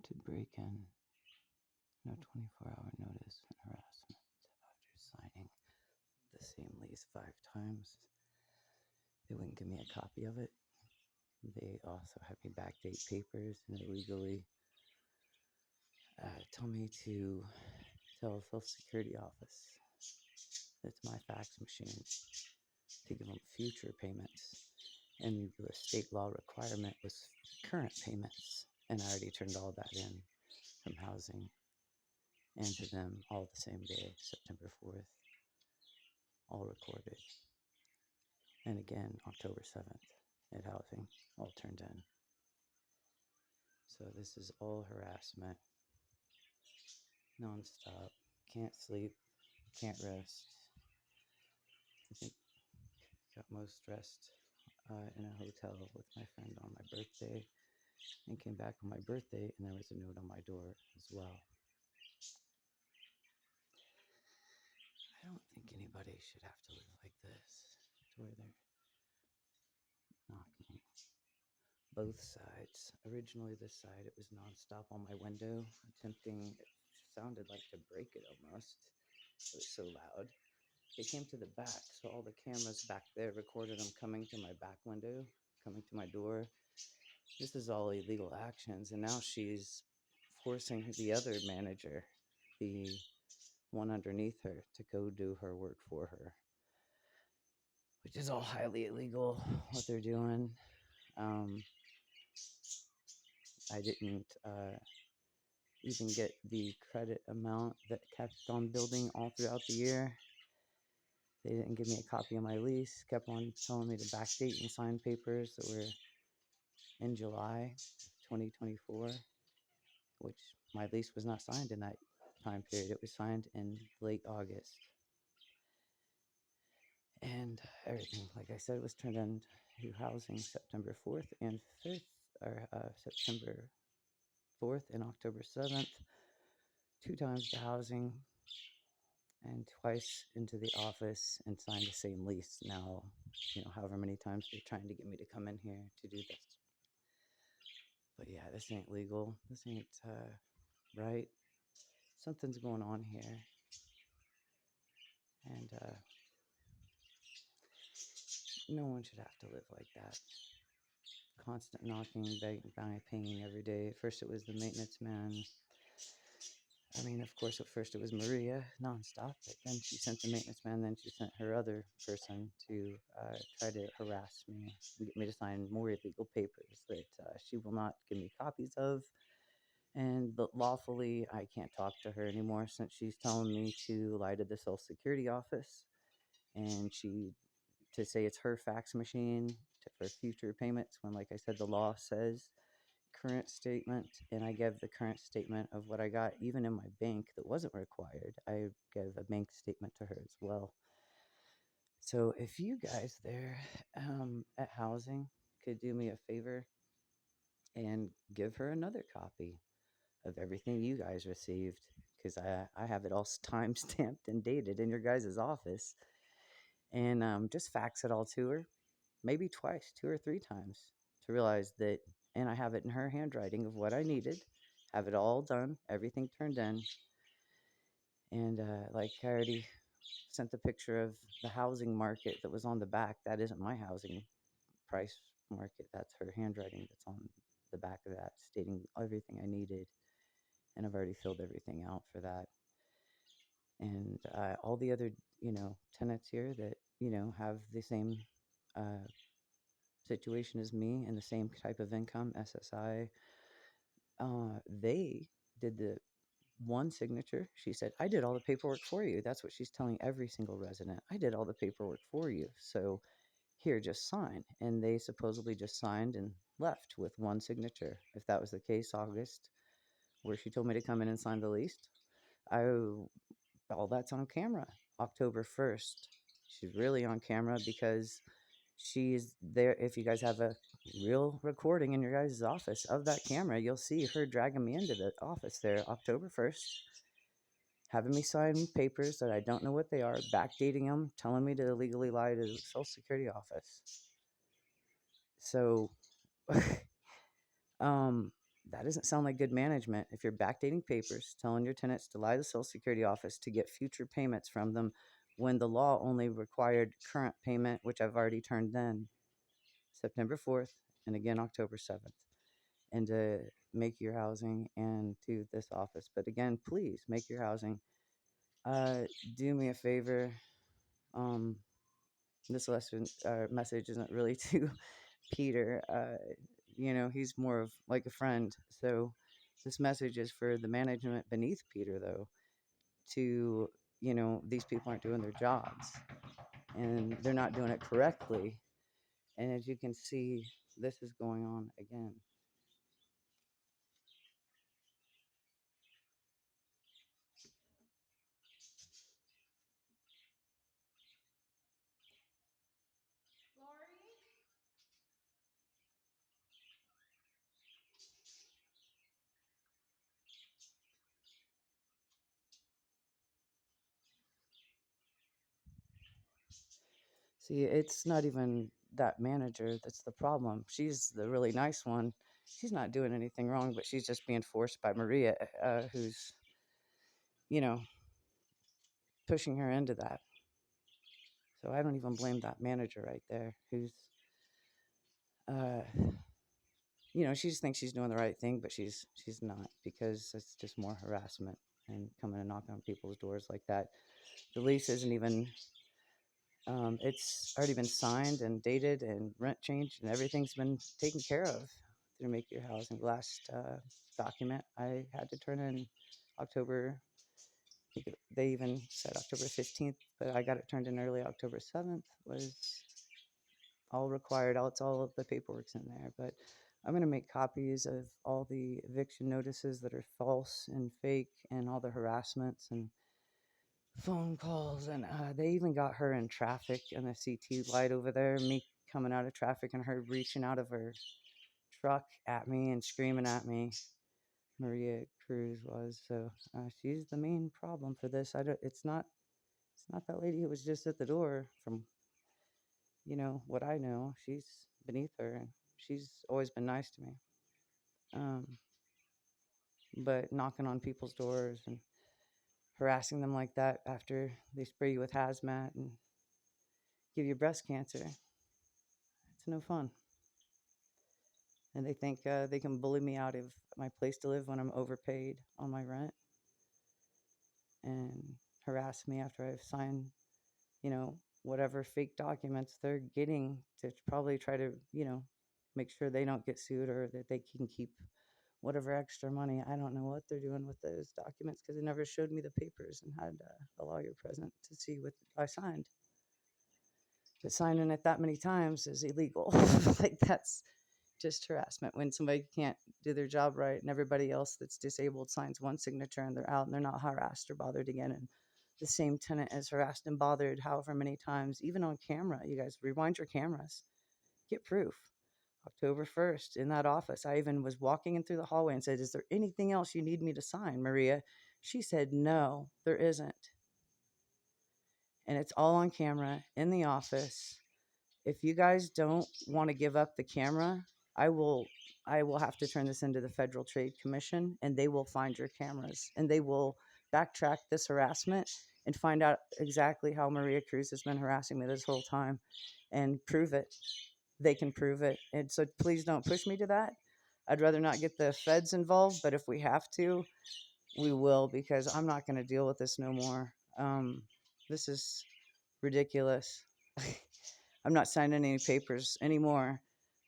attempted break-in, no 24-hour notice, and harassment after signing the same lease 5 times. They wouldn't give me a copy of it. They also had me backdate papers and illegally tell me to tell Social Security office that's my fax machine to give them future payments. And the state law requirement was current payments. And I already turned all that in from housing and to them all the same day, September 4th, all recorded. And again, October 7th at housing, all turned in. So this is all harassment, nonstop. Can't sleep, can't rest. I think got most stressed in a hotel with my friend on my birthday, and came back on my birthday, and there was a note on my door as well. I don't think anybody should have to live like this, to where they're knocking both sides. Originally, this side, it was nonstop on my window, attempting, it sounded like to break it almost. It was so loud. It came to the back, so all the cameras back there recorded them coming to my back window, coming to my door. This is all illegal actions, and now she's forcing the other manager, the one underneath her, to go do her work for her, which is all highly illegal, what they're doing. I didn't even get the credit amount that kept on building all throughout the year. They didn't give me a copy of my lease, kept on telling me to backdate and sign papers that were in July of 2024, which my lease was not signed in that time period. It was signed in late August. And everything, like I said, was turned into housing September 4th and 5th, or September 4th and October 7th, 2 times to housing, and twice into the office, and signed the same lease. Now, however many times they're trying to get me to come in here to do this. But yeah, this ain't legal. This ain't right. Something's going on here. And no one should have to live like that. Constant knocking, begging, paying every day. First it was the maintenance man. I mean, of course, at first it was Maria, nonstop, but then she sent the maintenance man, then she sent her other person to try to harass me, and get me to sign more illegal papers that she will not give me copies of. And lawfully, I can't talk to her anymore since she's telling me to lie to the Social Security office, and to say it's her fax machine for future payments, when, like I said, the law says current statement, and I gave the current statement of what I got even in my bank that wasn't required. I gave a bank statement to her as well. So if you guys there at housing could do me a favor and give her another copy of everything you guys received, because I have it all time stamped and dated in your guys' office, and just fax it all to her, maybe twice, 2 or 3 times, to realize that. And I have it in her handwriting of what I needed, have it all done, everything turned in. And like I already sent the picture of the housing market that was on the back. That isn't my housing price market. That's her handwriting that's on the back of that, stating everything I needed. And I've already filled everything out for that. And all the other, tenants here that, have the same situation as me and the same type of income, SSI, they did the one signature. She said, I did all the paperwork for you. That's what she's telling every single resident. I did all the paperwork for you. So here, just sign. And they supposedly just signed and left with one signature. If that was the case, August, where she told me to come in and sign the lease, all that's on camera. October 1st, she's really on camera because she's there. If you guys have a real recording in your guys' office of that camera, you'll see her dragging me into the office there October 1st, having me sign papers that I don't know what they are, backdating them, telling me to illegally lie to the Social Security office. So, That doesn't sound like good management. If you're backdating papers, telling your tenants to lie to the Social Security office to get future payments from them when the law only required current payment, which I've already turned in September 4th and again October 7th, and to make your housing and to this office. But again, please make your housing. Uh, do me a favor. Um, this lesson message isn't really to Peter. He's more of like a friend. So this message is for the management beneath Peter, though, to, these people aren't doing their jobs and they're not doing it correctly. And as you can see, this is going on again. See, it's not even that manager that's the problem. She's the really nice one. She's not doing anything wrong, but she's just being forced by Maria, who's, you know, pushing her into that. So I don't even blame that manager right there, who's, uh, she just thinks she's doing the right thing, but she's not, because it's just more harassment and coming and knocking on people's doors like that. The lease isn't even. It's already been signed and dated and rent changed and everything's been taken care of through Make Your Housing. Last document I had to turn in October. They even said October 15th, but I got it turned in early October 7th. Was all required. It's all of the paperwork's in there. But I'm going to make copies of all the eviction notices that are false and fake and all the harassments and phone calls, and they even got her in traffic in the CT light over there, me coming out of traffic and her reaching out of her truck at me and screaming at me. Maria Cruz was. So she's the main problem for this. It's not that lady who was just at the door. From what I know, she's beneath her and she's always been nice to me. But knocking on people's doors and harassing them like that after they spray you with hazmat and give you breast cancer, it's no fun. And they think they can bully me out of my place to live when I'm overpaid on my rent and harass me after I've signed, whatever fake documents they're getting to probably try to, make sure they don't get sued or that they can keep whatever extra money. I don't know what they're doing with those documents because they never showed me the papers and had a lawyer present to see what I signed. But signing it that many times is illegal. Like, that's just harassment when somebody can't do their job right and everybody else that's disabled signs one signature and they're out and they're not harassed or bothered again. And the same tenant is harassed and bothered however many times, even on camera. You guys rewind your cameras, get proof. October 1st in that office, I even was walking in through the hallway and said, "Is there anything else you need me to sign, Maria?" She said, "No, there isn't." And it's all on camera in the office. If you guys don't want to give up the camera, I will have to turn this into the Federal Trade Commission, and they will find your cameras and they will backtrack this harassment and find out exactly how Maria Cruz has been harassing me this whole time and prove it. They can prove it. And so please don't push me to that. I'd rather not get the feds involved, but if we have to, we will, because I'm not going to deal with this no more. This is ridiculous. I'm not signing any papers anymore.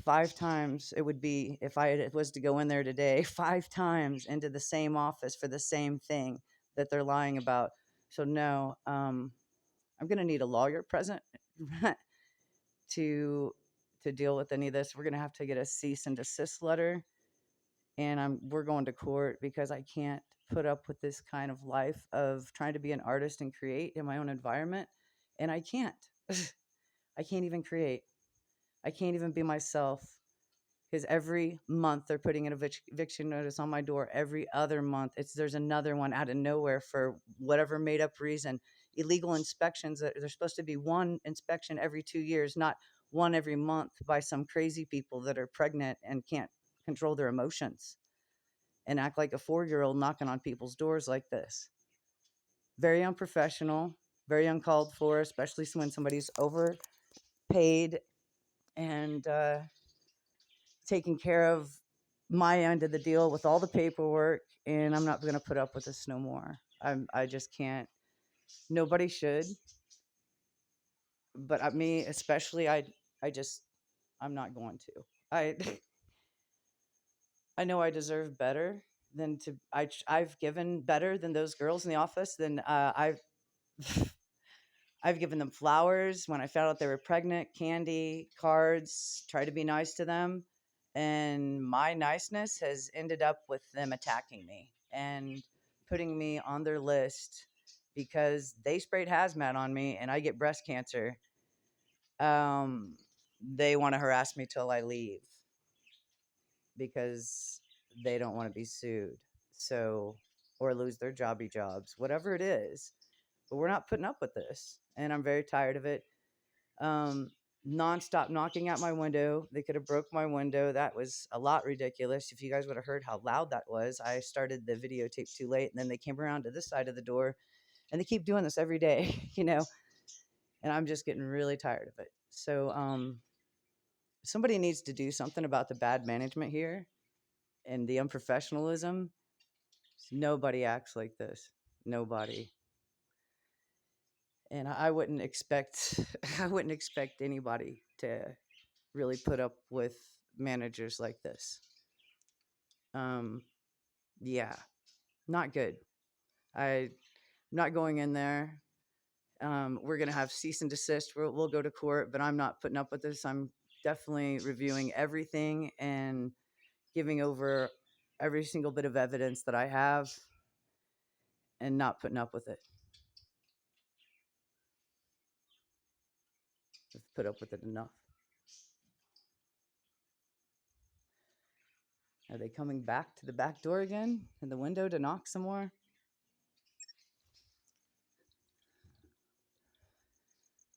5 times it would be if I was to go in there today, 5 times into the same office for the same thing that they're lying about. So no, I'm going to need a lawyer present to deal with any of this. We're going to have to get a cease and desist letter, and we're going to court because I can't put up with this kind of life of trying to be an artist and create in my own environment, and I can't. I can't even create. I can't even be myself, because every month they're putting an eviction notice on my door. Every other month there's another one out of nowhere for whatever made up reason. Illegal inspections, there's supposed to be one inspection every 2 years, not one every month by some crazy people that are pregnant and can't control their emotions. and act like a 4-year-old knocking on people's doors like this. Very unprofessional, very uncalled for, especially when somebody's overpaid and taking care of my end of the deal with all the paperwork. And I'm not going to put up with this no more. I just can't. Nobody should, but me especially. I'm not going to. I I know I deserve better than to. I've given better than those girls in the office. Than I've given them flowers when I found out they were pregnant, candy, cards, try to be nice to them. And my niceness has ended up with them attacking me and putting me on their list because they sprayed hazmat on me and I get breast cancer. Um, they want to harass me till I leave because they don't want to be sued. So, or lose their jobs, whatever it is. But we're not putting up with this. And I'm very tired of it. Nonstop knocking at my window. They could have broke my window. That was a lot ridiculous. If you guys would have heard how loud that was, I started the videotape too late, and then they came around to this side of the door, and they keep doing this every day, and I'm just getting really tired of it. So, somebody needs to do something about the bad management here and the unprofessionalism. Nobody acts like this. Nobody. And I wouldn't expect I wouldn't expect anybody to really put up with managers like this. Yeah, not good. I'm not going in there. We're gonna have cease and desist. We'll go to court, but I'm not putting up with this. I'm definitely reviewing everything and giving over every single bit of evidence that I have, and not putting up with it. I've put up with it enough. Are they coming back to the back door again and the window to knock some more?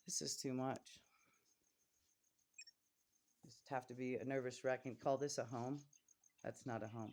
This is too much. Just have to be a nervous wreck and call this a home. That's not a home.